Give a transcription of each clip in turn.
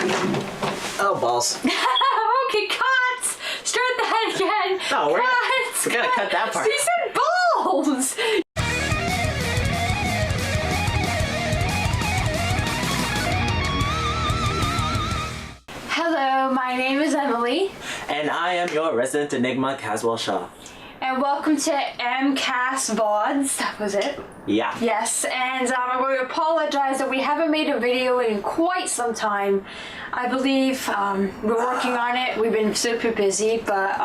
Oh, balls. Okay, cut! Start that again. No, we cut. gotta cut that part. He said balls! Hello, my name is Emily. And I am your resident enigma, Caswell Shaw. And welcome to MCAS VODs. That was it. Yeah. Yes, and I'm going to apologize that we haven't made a video in quite some time. I believe we're working on it. We've been super busy, but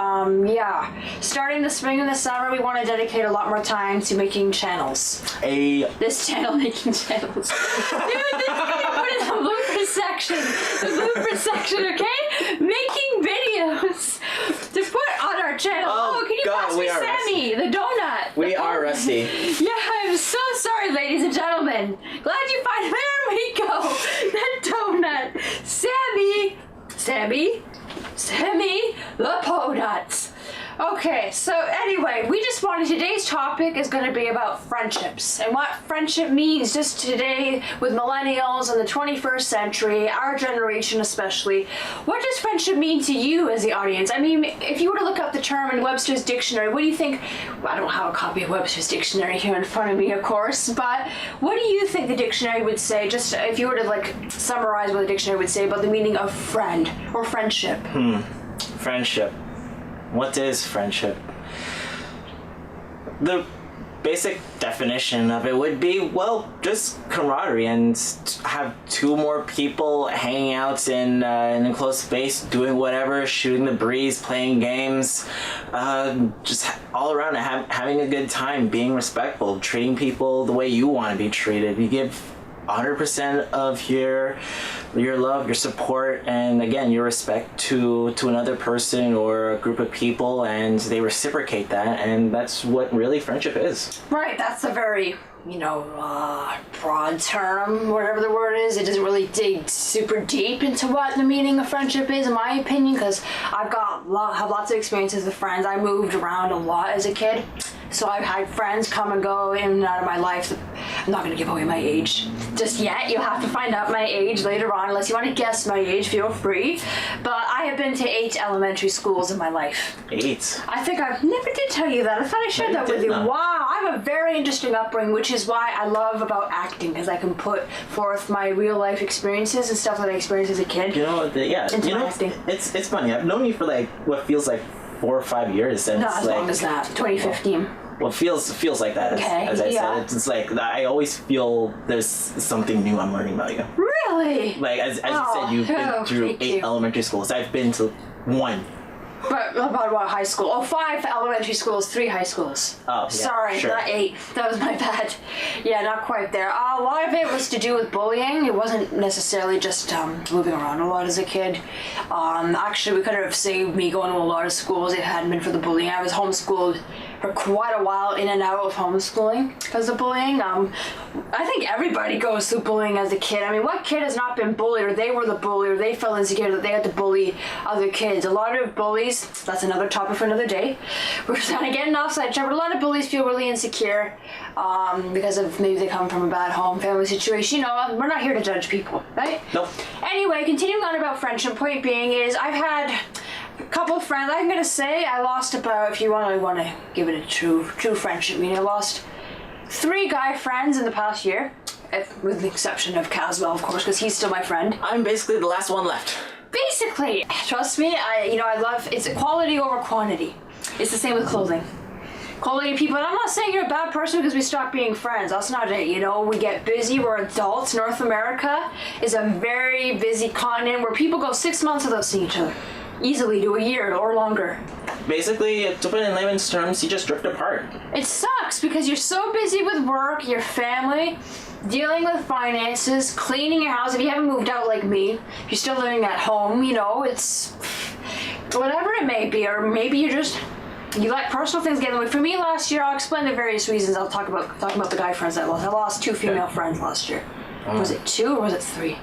yeah. Starting the spring and the summer, we want to dedicate a lot more time to making channels. This channel making channels. Dude, this is going to put in the blooper section. The blooper section, okay? Making videos to put on our channel. Oh, can you pass me Sammy, the donut? We are rusty. Yeah, I'm so sorry, ladies and gentlemen. Glad you find. There we go. That donut. Sammy, the Ponuts. Okay, so anyway, we just wanted, today's topic is going to be about friendships and what friendship means just today with millennials in the 21st century, our generation especially. What does friendship mean to you as the audience? I mean, if you were to look up the term in Webster's Dictionary, what do you think? Well, I don't have a copy of Webster's Dictionary here in front of me, of course, but what do you think the dictionary would say, just if you were to like summarize what the dictionary would say about the meaning of friend or friendship? Friendship. What is friendship? The basic definition of it would be, well, just camaraderie and have two more people hanging out in an enclosed space, doing whatever, shooting the breeze, playing games, just all around having a good time, being respectful, treating people the way you want to be treated. You give 100% of your love, your support, and again, your respect to another person or a group of people, and they reciprocate that, and that's what really friendship is. Right, that's a very, broad term, whatever the word is. It doesn't really dig super deep into what the meaning of friendship is, in my opinion, because I've have lots of experiences with friends. I moved around a lot as a kid, so I've had friends come and go in and out of my life. I'm not going to give away my age just yet. You'll have to find out my age later on. Unless you want to guess my age, feel free. But I have been to 8 elementary schools in my life. 8? I think I never did tell you that. I thought I shared that with you. Wow, I have a very interesting upbringing, which is why I love about acting, because I can put forth my real life experiences and stuff that I experienced as a kid. Acting. It's funny. I've known you for like what feels like 4 or 5 years since. Not as long as that. 2015. Well, it feels like that. As I said, it's like I always feel there's something new I'm learning about you. Really? Like as you said, you've been through 8 elementary schools. I've been to 1. But about what high school? 5 elementary schools, 3 high schools. Oh, yeah. Sorry, sure. Not 8. That was my bad. Yeah, not quite there. A lot of it was to do with bullying. It wasn't necessarily just moving around a lot as a kid. Actually, we could have saved me going to a lot of schools if it hadn't been for the bullying. I was homeschooled for quite a while, in and out of homeschooling because of bullying. I think everybody goes through bullying as a kid. I mean, what kid has not been bullied, or they were the bully, or they felt insecure that they had to bully other kids? A lot of bullies, that's another topic for another day. We're kind of getting off sidetrack, but a lot of bullies feel really insecure because of maybe they come from a bad home, family situation. We're not here to judge people, right? Nope. Anyway, continuing on about friendship, point being is I've had a couple of friends. I'm gonna say I lost about, if you want to give it a true friendship meaning, I lost 3 guy friends in the past year, with the exception of Caswell, of course, because he's still my friend. I'm basically the last one left. Basically, trust me, I love, it's quality over quantity. It's the same with clothing. Quality people, and I'm not saying you're a bad person because we stopped being friends. That's not it. We get busy. We're adults. North America is a very busy continent where people go 6 months without seeing each other. Easily to a year or longer. Basically, to put it in layman's terms, you just drift apart. It sucks because you're so busy with work, your family, dealing with finances, cleaning your house. If you haven't moved out like me, if you're still living at home, it's whatever it may be, or maybe you let personal things get in the way. For me last year, I'll explain the various reasons. I'll talk about the guy friends I lost. I lost 2 female friends last year. Was it 2 or was it 3?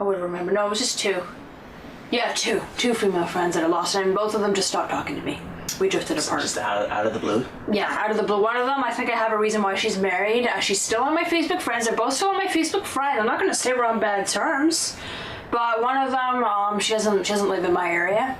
I wouldn't remember. No, it was just 2. Yeah, 2 female friends that I lost, and both of them just stopped talking to me. We drifted apart. Just out of the blue? Yeah, out of the blue. One of them, I think I have a reason why she's married. She's still on my Facebook friends. They're both still on my Facebook friend. I'm not going to say we're on bad terms. But one of them, she doesn't live in my area.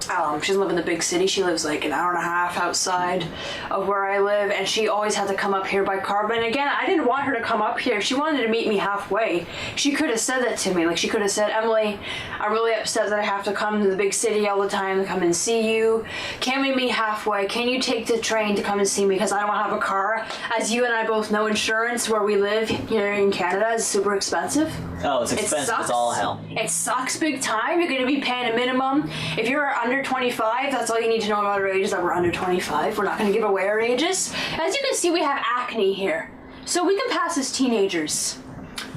She doesn't live in the big city. She lives like an hour and a half outside of where I live, and she always had to come up here by car. But again, I didn't want her to come up here. She wanted to meet me halfway. She could have said that to me. Like, she could have said, Emily, I'm really upset that I have to come to the big city all the time to come and see you. Can we meet halfway? Can you take the train to come and see me? Because I don't have a car. As you and I both know, insurance where we live here in Canada is super expensive. Oh, it's expensive. It's all hell. It sucks big time. You're going to be paying a minimum. If you're under 25, that's all you need to know about our ages, that we're under 25. We're not going to give away our ages. As you can see, we have acne here. So we can pass as teenagers.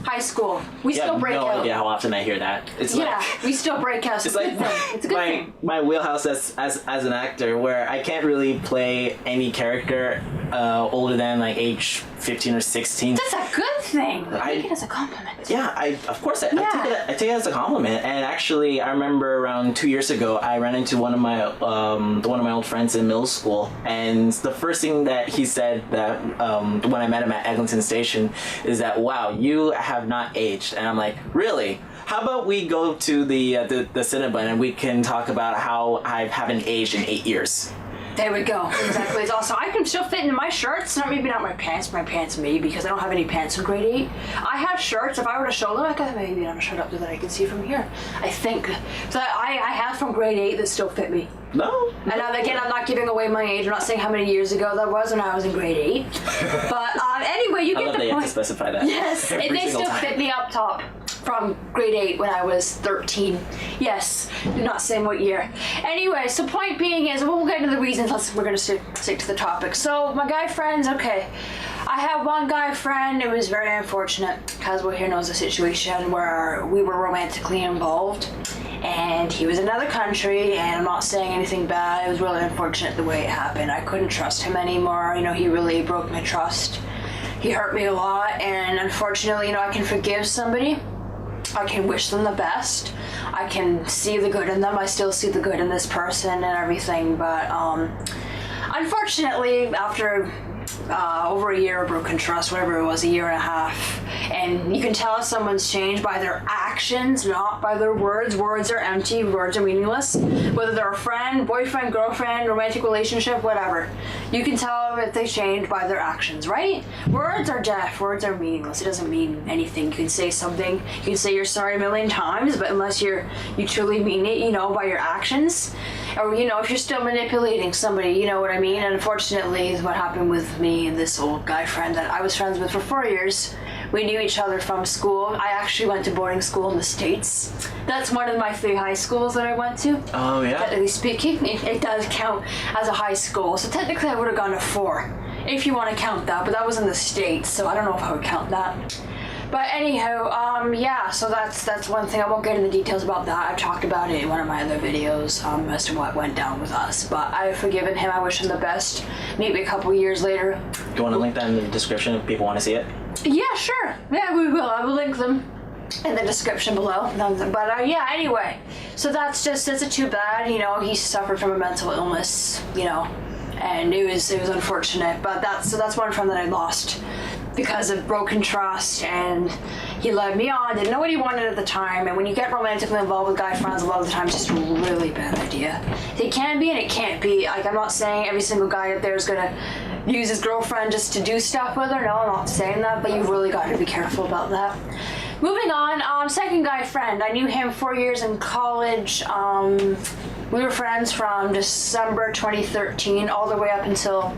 High school. We still break out. No idea how often I hear that. It's we still break out. It's like it's a good thing. My wheelhouse as an actor, where I can't really play any character older than like age 15 or 16. That's a good thing. Take it as a compliment. Yeah, I take it as a compliment. And actually, I remember around 2 years ago, I ran into one of my old friends in middle school, and the first thing that he said that when I met him at Eglinton Station is that, wow, you have not aged. And I'm like, really? How about we go to the cinema and we can talk about how I haven't aged in 8 years? There we go. Exactly. It's also, I can still fit into my shirts. Maybe not my pants. My pants maybe, because I don't have any pants in grade 8. I have shirts. If I were to show them, I could maybe have a shirt up there that I can see from here. I think. So I have from grade 8 that still fit me. No. And again, I'm not giving away my age. I'm not saying how many years ago that was when I was in grade 8. But anyway, you get the point. You have to specify that. Yes, and they still fit me up top from grade 8 when I was 13. Yes, not saying what year. Anyway, so point being is, we'll get into the reasons. We're going to stick to the topic. So my guy friends, okay. I have one guy friend. It was very unfortunate. Caswell here knows the situation where we were romantically involved. And he was in another country, and I'm not saying anything bad. It was really unfortunate the way it happened. I couldn't trust him anymore. He really broke my trust. He hurt me a lot, and unfortunately, I can forgive somebody. I can wish them the best. I can see the good in them. I still see the good in this person and everything, but unfortunately, after over a year of broken trust, whatever it was, a year and a half, and you can tell if someone's changed by their actions, not by their words. Words are empty, words are meaningless. Whether they're a friend, boyfriend, girlfriend, romantic relationship, whatever, you can tell if they changed by their actions, right? Words are deaf, words are meaningless. It doesn't mean anything. You can say something, you can say you're sorry a million times, but unless you truly mean it, by your actions, or if you're still manipulating somebody, you know what I mean? And unfortunately, is what happened with me and this old guy friend that I was friends with for 4 years. We knew each other from school. I actually went to boarding school in the States. That's one of my 3 high schools that I went to. Oh, yeah. Technically speaking, it does count as a high school. So technically I would have gone to 4, if you want to count that, but that was in the States, so I don't know if I would count that. But anyhow, yeah, so that's one thing. I won't get into details about that. I've talked about it in one of my other videos as to what went down with us. But I've forgiven him. I wish him the best. Maybe a couple years later. Do you want to link that in the description if people want to see it? Yeah, sure. Yeah, we will. I will link them in the description below. But yeah, anyway. So that's too bad. He suffered from a mental illness, and it was unfortunate. But that's one friend that I lost because of broken trust, and he led me on, didn't know what he wanted at the time. And when you get romantically involved with guy friends, a lot of the time it's just a really bad idea. It can be and it can't be. Like, I'm not saying every single guy out there is gonna use his girlfriend just to do stuff with her. No, I'm not saying that, but you really got to be careful about that. Moving on, second guy friend. I knew him 4 years in college. We were friends from December 2013 all the way up until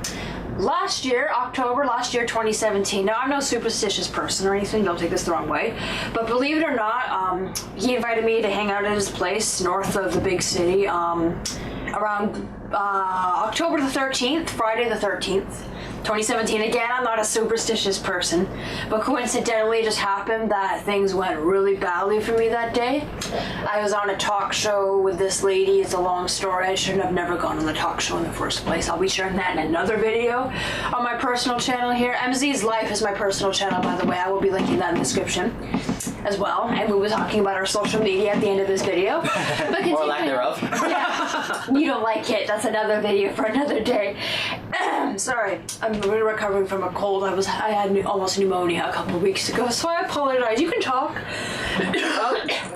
October last year, 2017. Now, I'm no superstitious person or anything, don't take this the wrong way, but believe it or not, he invited me to hang out at his place north of the big city around October the 13th, Friday the 13th. 2017. Again, I'm not a superstitious person, but coincidentally it just happened that things went really badly for me that day. I was on a talk show with this lady. It's a long story. I shouldn't have never gone on the talk show in the first place. I'll be sharing that in another video on my personal channel here. MZ's Life is my personal channel, by the way. I will be linking that in the description as well. And we were talking about our social media at the end of this video. Or lack thereof. Yeah. You don't like it. That's another video for another day. Sorry. I'm really recovering from a cold. I had almost pneumonia a couple of weeks ago, so I apologize. You can talk.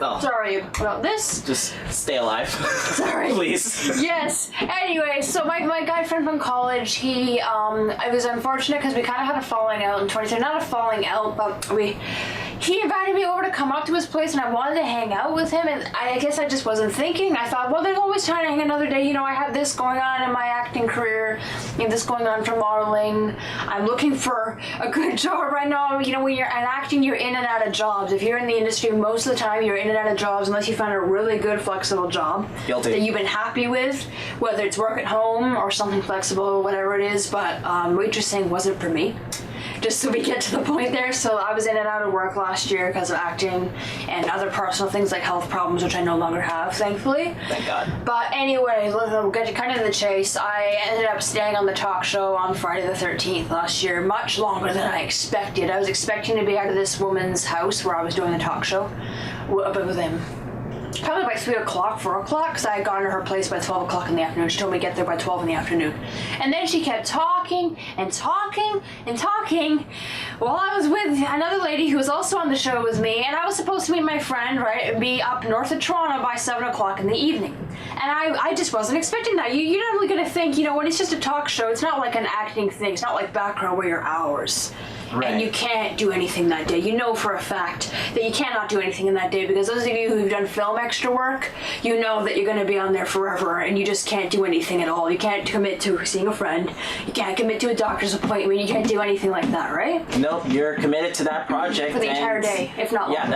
Oh. Sorry about this. Just stay alive. Sorry. Please. Yes. Anyway, so my guy friend from college, he, it was unfortunate because we kind of had a falling out in 2010. Not a falling out, but he invited me over to come up to his place and I wanted to hang out with him, and I guess I just wasn't thinking. I thought, well, there's always time to hang another day. You know, I have this going on in my acting career, and this going on for modeling. I'm looking for a good job right now. You know, when you're in acting, you're in and out of jobs. If you're in the industry, most of the time you're in and out of jobs unless you find a really good flexible job Guilty. that you've been happy with, whether it's work at home or something flexible, whatever it is. But waitressing wasn't for me. Just so we get to the point there. So I was in and out of work last year because of acting and other personal things like health problems, which I no longer have, thankfully. Thank God. But anyway, we'll get kind of in the chase. I ended up staying on the talk show on Friday the 13th last year, much longer than I expected. I was expecting to be out of this woman's house where I was doing the talk show with him. Probably by 3 o'clock, 4 o'clock, because I had gone to her place by 12 o'clock in the afternoon. She told me to get there by 12 in the afternoon. And then she kept talking and talking and talking while I was with another lady who was also on the show with me, and I was supposed to meet my friend, right, and be up north of Toronto by 7 o'clock in the evening. And I just wasn't expecting that. You're not really going to think, you know, when it's just a talk show, it's not like an acting thing. It's not like background where you're hours. Right. And you can't do anything that day. You know for a fact that you cannot do anything in that day, because those of you who've done film extra work, you know that you're going to be on there forever and you just can't do anything at all. You can't commit to seeing a friend. You can't commit to a doctor's appointment. You can't do anything like that, right? Nope, you're committed to that project For the entire day, if not longer. Yeah,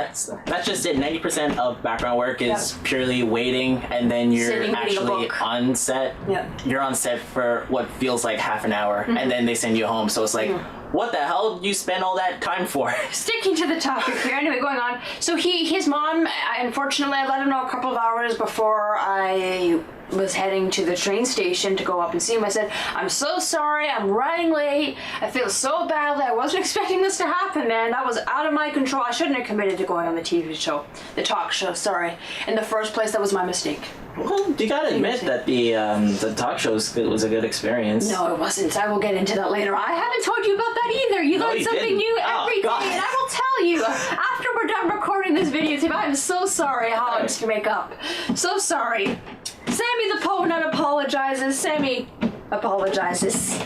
that's just it. 90% of background work is purely waiting, and then you're Sitting, reading a actually book. on set. Yeah. You're on set for what feels like half an hour, and then they send you home. So it's like, what the hell did you spend all that time for? Sticking to the topic here, anyway, going on. So his mom, unfortunately, I let him know a couple of hours before I was heading to the train station to go up and see him. I said, I'm so sorry, I'm running late. I feel so badly. I wasn't expecting this to happen, man. That was out of my control. I shouldn't have committed to going on the TV show, the talk show, sorry. In the first place, that was my mistake. Well, you gotta admit that the talk show was a good experience. No, it wasn't. I will get into that later. I haven't told you about that either. You learn something didn't. new Oh, every day, God. and I will tell you after we're done recording this video tape. I am so sorry how I'm to make up. So sorry. Sammy the Ponut apologizes. Sammy apologizes.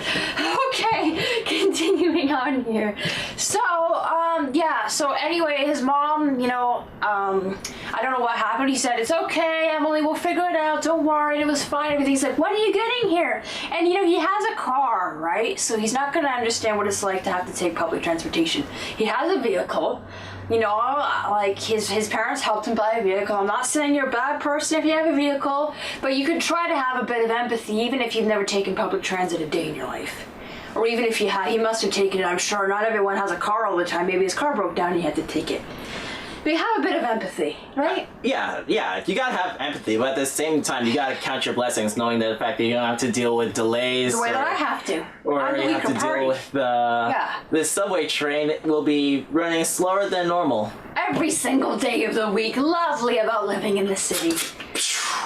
Okay, continuing on here. So, so anyway, his mom, you know, I don't know what happened. He said, it's okay, Emily, we'll figure it out, don't worry, it was fine, everything's like, when are you getting here? And, you know, he has a car, right? So he's not going to understand what it's like to have to take public transportation. He has a vehicle. You know, like his parents helped him buy a vehicle. I'm not saying you're a bad person if you have a vehicle, but you can try to have a bit of empathy even if you've never taken public transit a day in your life. Or even if you had, he must have taken it, I'm sure. Not everyone has a car all the time. Maybe his car broke down and he had to take it. But you have a bit of empathy, right? Yeah, you gotta have empathy, but at the same time, you gotta count your blessings, knowing that the fact that you don't have to deal with delays. The way that I have to. Or I'm the you have to weaker party. deal with the subway train will be running slower than normal. Every single day of the week. Lovely about living in the city.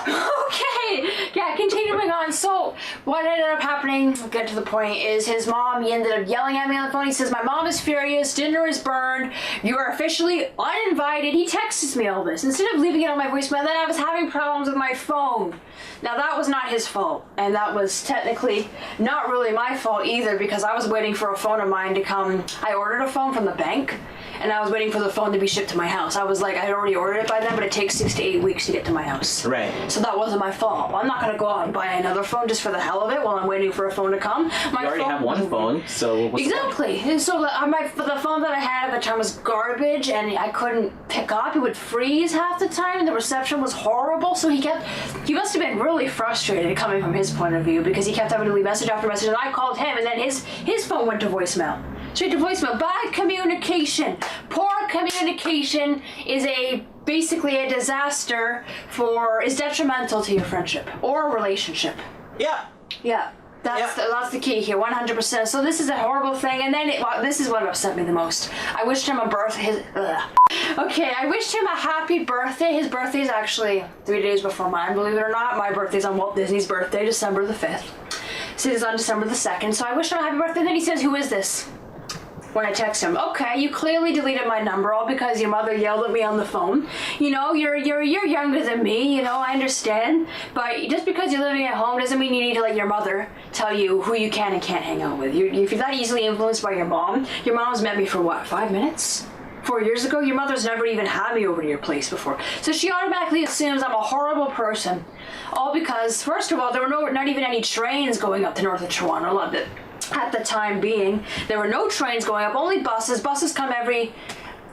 Okay, yeah, continuing on. So, what ended up happening, we'll get to the point, is his mom, he ended up yelling at me on the phone. He says, my mom is furious, dinner is burned, you are officially uninvited. He texts me all this. Instead of leaving it on my voicemail, then I was having problems with my phone. Now, that was not his fault, and that was technically not really my fault either, because I was waiting for a phone of mine to come. I ordered a phone from the bank, and I was waiting for the phone to be shipped to my house. I was like, I had already ordered it by then, but it takes 6 to 8 weeks to get to my house. Right. So that wasn't my fault. I'm not going to go out and buy another phone just for the hell of it while I'm waiting for a phone to come. You already have one phone, so what's Exactly. And so the phone that I had at the time was garbage, and I couldn't pick up. It would freeze half the time, and the reception was horrible. So he must have been really frustrated coming from his point of view, because he kept having to leave message after message, and I called him, and then his phone went to voicemail. Straight to voicemail. Bad communication. Poor communication is basically a disaster is detrimental to your friendship or a relationship. Yeah. Yeah. That's the key here, 100%. So this is a horrible thing, and then this is what upset me the most. I wished him I wished him a happy birthday. His birthday's actually 3 days before mine, believe it or not. My birthday's on Walt Disney's birthday, December the 5th. So it's on December the 2nd, so I wished him a happy birthday, and then he says, who is this? when I text him, okay, you clearly deleted my number all because your mother yelled at me on the phone. You know, you're younger than me, you know, I understand. But just because you're living at home doesn't mean you need to let your mother tell you who you can and can't hang out with. If you're that easily influenced by your mom's met me for what, 5 minutes? 4 years ago, your mother's never even had me over to your place before. So she automatically assumes I'm a horrible person. All because, first of all, there were not even any trains going up to north of Toronto. Loved it. At the time being, there were no trains going up, only buses. Buses come every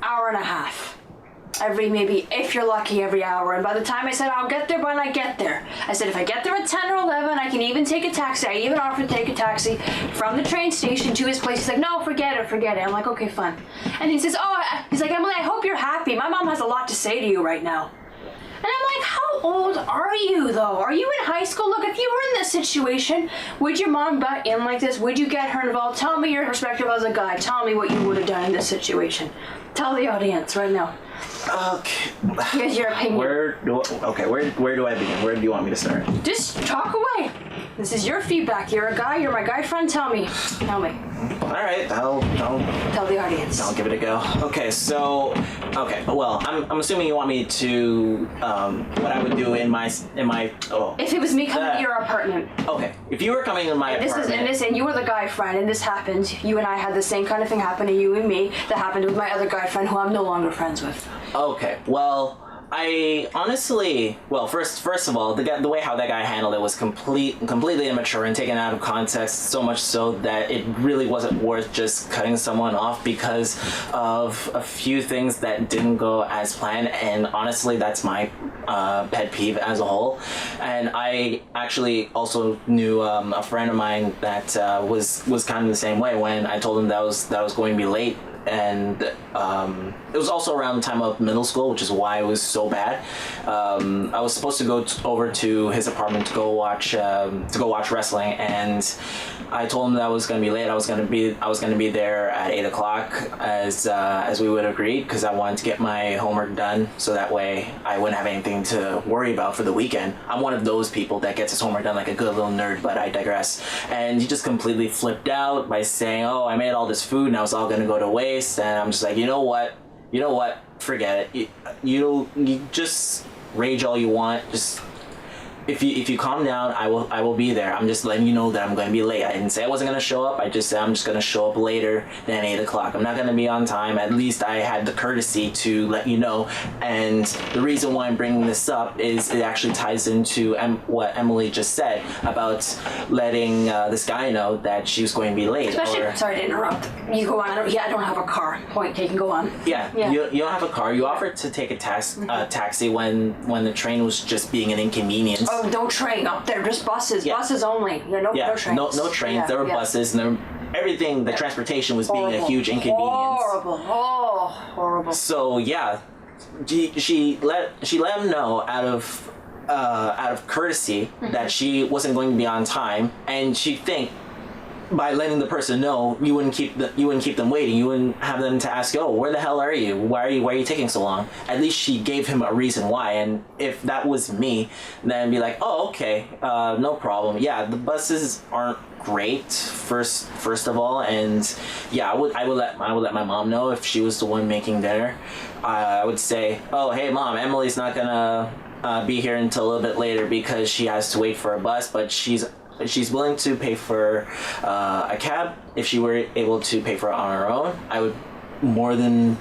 hour and a half. Every, maybe, if you're lucky, every hour. And by the time I said, I'll get there when I get there. I said, if I get there at 10 or 11, I can even take a taxi. I even offered to take a taxi from the train station to his place. He's like, no, forget it. I'm like, okay, fine. And he says, he's like, Emily, I hope you're happy. My mom has a lot to say to you right now. And I'm like, how old are you, though? Are you in high school? Look, if you were in this situation, would your mom butt in like this? Would you get her involved? Tell me your perspective as a guy. Tell me what you would have done in this situation. Tell the audience right now. Okay. Here's your opinion. Where do I begin? Where do you want me to start? Just talk away. This is your feedback. You're a guy. You're my guy friend. Tell me. All right. I'll tell the audience. I'll give it a go. Okay. Well, I'm assuming you want me to what I would do in my If it was me coming to your apartment. Okay. If you were coming to my apartment. And you were the guy friend, and this happened. You and I had the same kind of thing happen to you and me that happened with my other guy friend, who I'm no longer friends with. Okay. Well, I honestly, first of all, the way how that guy handled it was completely immature and taken out of context, so much so that it really wasn't worth just cutting someone off because of a few things that didn't go as planned. And honestly, that's my pet peeve as a whole. And I actually also knew a friend of mine that was kind of the same way when I told him that I was going to be late. And it was also around the time of middle school, which is why it was so bad. I was supposed to go over to his apartment to go watch wrestling, and I told him that I was going to be late. I was going to be there at 8 o'clock as we would agreed, because I wanted to get my homework done, so that way I wouldn't have anything to worry about for the weekend. I'm one of those people that gets his homework done like a good little nerd, but I digress. And he just completely flipped out by saying, "Oh, I made all this food, now it's all going to go to waste." And I'm just like, you know what? Forget it. You just rage all you want. Just if you calm down, I will be there. I'm just letting you know that I'm going to be late. I didn't say I wasn't going to show up. I just said I'm just going to show up later than 8 o'clock. I'm not going to be on time. At least I had the courtesy to let you know. And the reason why I'm bringing this up is it actually ties into what Emily just said about letting this guy know that she was going to be late. Sorry to interrupt. You go on. I don't have a car. Point taken. Go on. Yeah. You don't have a car. You offered to take a taxi when the train was just being an inconvenience. Oh, no train up there, just buses. Yeah. Buses only. No trains. No trains. There were buses, and everything. The transportation was being a huge inconvenience. Horrible. So yeah, she let him know out of courtesy that she wasn't going to be on time, and she'd think by letting the person know, you wouldn't keep them waiting. You wouldn't have them to ask, "Oh, where the hell are you? Why are you taking so long?" At least she gave him a reason why. And if that was me, then I'd be like, "Oh, okay, no problem." Yeah, the buses aren't great. First of all, and yeah, I would let my mom know if she was the one making dinner. I would say, "Oh, hey, Mom, Emily's not gonna be here until a little bit later because she has to wait for a bus, but she's willing to pay for a cab if she were able to pay for it on her own. I would more than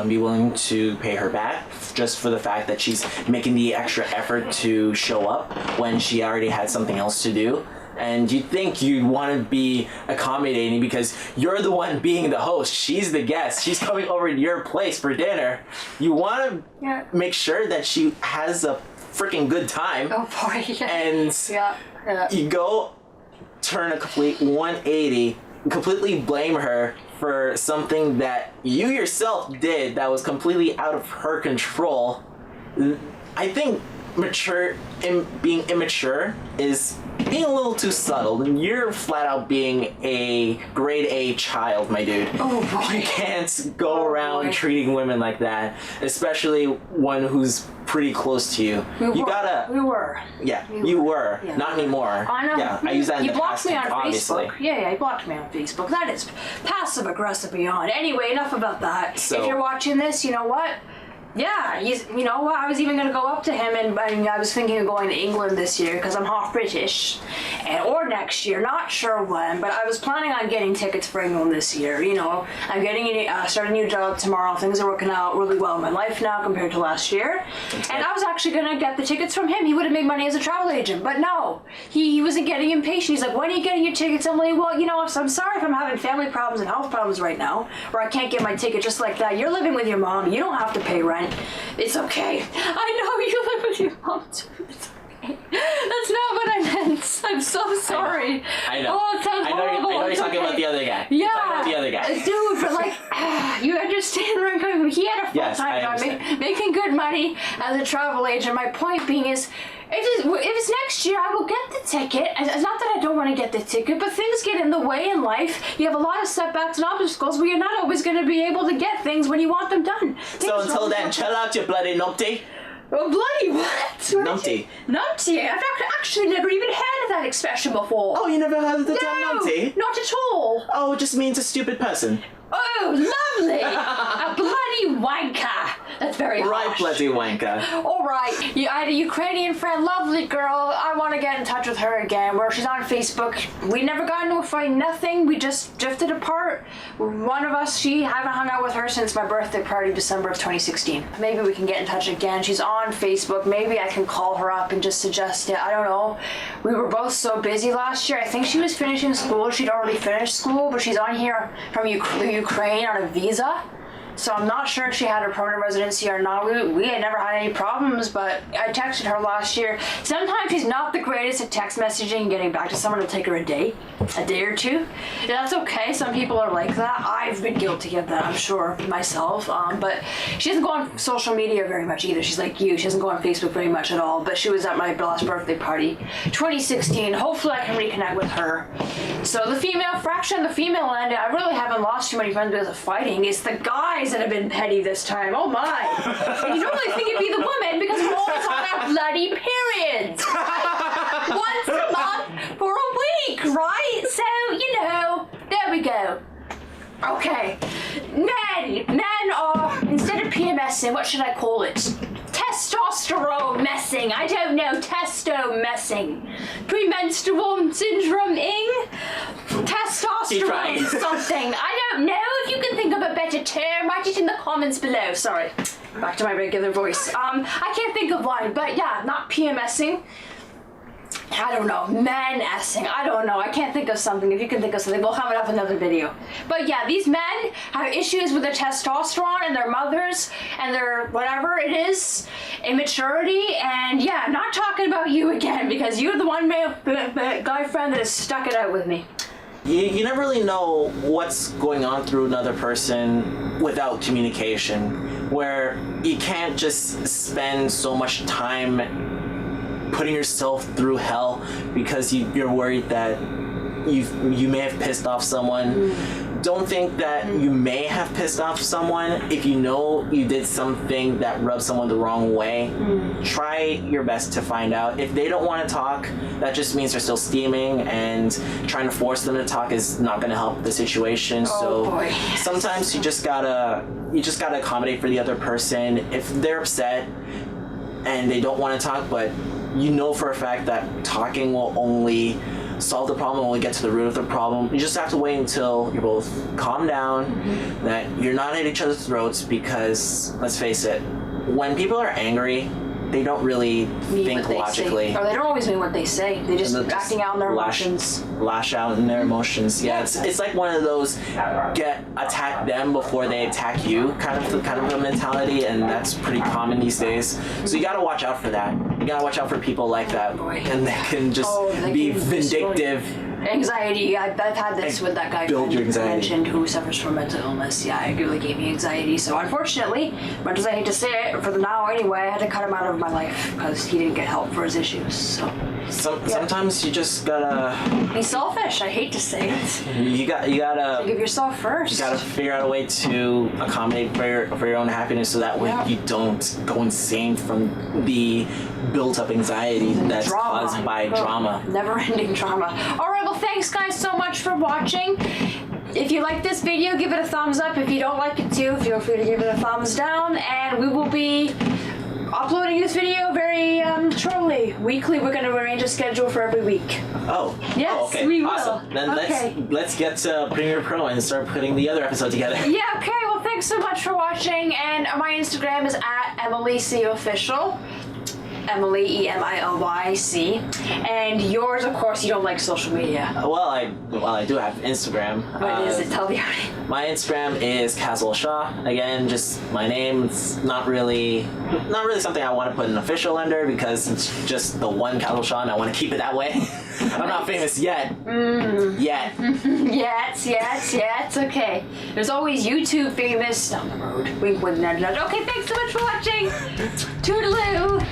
be willing to pay her back just for the fact that she's making the extra effort to show up when she already had something else to do." And you'd think you'd want to be accommodating because you're the one being the host. She's the guest. She's coming over to your place for dinner. You want to make sure that she has a freaking good time. Oh boy. And you go turn a complete 180, completely blame her for something that you yourself did that was completely out of her control. I think being immature is being a little too subtle, and you're flat out being a grade A child, my dude. Oh boy. You can't go around treating women like that, especially one who's pretty close to you. We You were. gotta. We were. Yeah, you were. Yeah. Not anymore. I know. Yeah, I use that in you the blocked past me on tense, obviously. Facebook. Yeah, you blocked me on Facebook. That is passive aggressive beyond. Anyway, enough about that. So- if you're watching this, you know what? Yeah, you know what? I was even going to go up to him, and I was thinking of going to England this year because I'm half British, or next year, not sure when. But I was planning on getting tickets for England this year. You know, I'm starting a new job tomorrow. Things are working out really well in my life now compared to last year, and I was actually going to get the tickets from him. He would have made money as a travel agent, but no, he wasn't getting impatient. He's like, "When are you getting your tickets?" I'm like, "Well, you know, I'm sorry if I'm having family problems and health problems right now, or I can't get my ticket just like that. You're living with your mom. You don't have to pay rent. It's okay. I know you live with your mom too. It's okay. That's not what I meant. I'm so sorry. I know. Oh, it sounds I know horrible. you're It's talking okay. about the other guy. Yeah. You're talking about the other guy. Dude, but like, you understand where I'm coming from. He had a Yes, full-time I job understand. making good money as a travel agent. My point being is, if it's next year, I will get the ticket. It's not that I don't want to get the ticket, but things get in the way in life. You have a lot of setbacks and obstacles where you're not always going to be able to get things when you want them done. So until then, chill out, you bloody numpty. Oh, bloody what? Numpty. Numpty? I've actually never even heard of that expression before. Oh, you never heard of the no, term numpty? not at all. Oh, it just means a stupid person. Oh, lovely! A bloody wanker. That's very Right, harsh. bloody wanker. All right, I had a Ukrainian friend, lovely girl. I want to get in touch with her again. Where she's on Facebook. We never got into a fight, nothing. We just drifted apart. One of us, I haven't hung out with her since my birthday party, December of 2016. Maybe we can get in touch again. She's on Facebook. Maybe I can call her up and just suggest it. I don't know. We were both so busy last year. I think she was finishing school. She'd already finished school, but she's on here from Ukraine on a visa. So I'm not sure if she had her permanent residency or not. We had never had any problems, but I texted her last year. Sometimes she's not the greatest at text messaging and getting back to someone. It'll take her a day or two. That's okay. Some people are like that. I've been guilty of that, I'm sure, myself. But she doesn't go on social media very much either. She's like you. She doesn't go on Facebook very much at all. But she was at my last birthday party, 2016. Hopefully I can reconnect with her. So the female fraction, the female end, I really haven't lost too many friends because of fighting. It's the guys that have been petty this time. Oh my. And you normally think it'd be the women because we're always on our bloody periods. Once a month for a week, right? So, you know, there we go. Okay. Men are, instead of PMSing, what should I call it? Testosterone messing. I don't know. Testo messing. Premenstrual syndrome-ing? Testosterone something. I don't know. If you can think of a better term, write it in the comments below. Sorry. Back to my regular voice. I can't think of one, but yeah, not PMSing. I don't know, man-essing, I don't know, I can't think of something. If you can think of something, we'll have it up in another video. But yeah, these men have issues with their testosterone and their mothers and their whatever it is, immaturity, and yeah, I'm not talking about you again because you're the one guy friend that has stuck it out with me. You never really know what's going on through another person without communication, where you can't just spend so much time putting yourself through hell because you're worried that you may have pissed off someone. Don't think that you may have pissed off someone. If you know you did something that rubbed someone the wrong way, try your best to find out. If they don't want to talk, that just means they're still steaming, and trying to force them to talk is not going to help the situation. boy. Sometimes you just gotta accommodate for the other person. If they're upset and they don't want to talk, but you know for a fact that talking will only solve the problem, only get to the root of the problem. You just have to wait until you're both calm down, that you're not at each other's throats, because let's face it, when people are angry, they don't really think logically. Or they don't always mean what they say. They just acting out in their emotions. Lash out in their emotions. Yeah, it's like one of those attack them before they attack you kind of a mentality, and that's pretty common these days. So you gotta watch out for that. You gotta watch out for people like that, and they can just be vindictive Anxiety. I've had this with that guy Build your who anxiety. mentioned who suffers from mental illness. Yeah, it really gave me anxiety. So unfortunately, much as I hate to say it, for the now anyway, I had to cut him out of my life because he didn't get help for his issues. So Sometimes you just gotta be selfish. I hate to say it. you gotta Give yourself first. you gotta figure out a way to accommodate for your own happiness, so that way Yeah. you don't go insane from the built up anxiety that's caused by drama. Never ending drama. Alright, well thanks guys so much for watching. If you like this video, give it a thumbs up. If you don't like it too, feel free to give it a thumbs down. And we will be uploading this video very shortly. Weekly, we're going to arrange a schedule for every week. Oh. Yes, oh, okay. we will. Awesome. Then Okay. let's get to Premiere Pro and start putting the other episode together. Yeah, okay, well thanks so much for watching. And my Instagram is at EmilyCOfficial. Emily, EMILYC. And yours, of course, you don't like social media. Well, I do have Instagram. What is it? Tell the audience. My Instagram is Caswell Shaw. Again, just my name. It's not really something I want to put an official under because it's just the one Caswell Shaw, and I want to keep it that way. I'm not famous yet. Yet. Yet. Okay. There's always YouTube famous down the road. Wink, wink, nudge, nudge. Okay, thanks so much for watching. Toodaloo.